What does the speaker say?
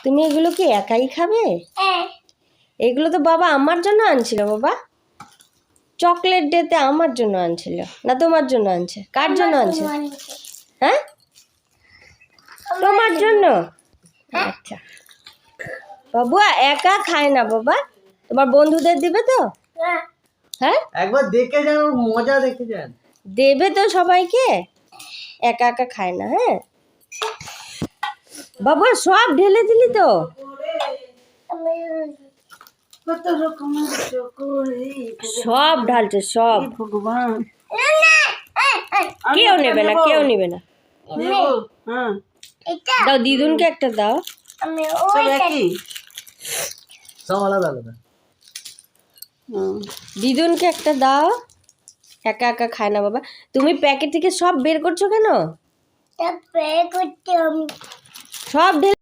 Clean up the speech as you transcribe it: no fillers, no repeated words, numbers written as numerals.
তুমি এগুলো কি একাই খাবে? এগুলো তো বাবা আমার জন্য আনছিল বাবা। চকলেট ডেতে আমার জন্য আনছিল না তোমার জন্য আনছে? কার জন্য আনছে? হ্যাঁ, তোমার জন্য। আচ্ছা বাবুয়া একা খায় না বাবা, তোমার বন্ধুদের দিবে তো? হ্যাঁ, একবার দেখে যান, ওর মজা দেখে যান। দেবে তো সবাইকে, একা একা খায় না। হ্যাঁ বাবুয়া সব ঢেলে দিলি তো? কত রকমের সব ঢালছে সব। ভগবান, কেউ নেবে না, কেউ নেবে না। হ্যাঁ দাও দিদুনকে একটা দাও। সব একই, সব আলাদা আলাদা। দিদুনকে একটা দাও, একা একা খায় না বাবা। তুমি প্যাকেট থেকে সব বের করছো কেন? সব ঢেলে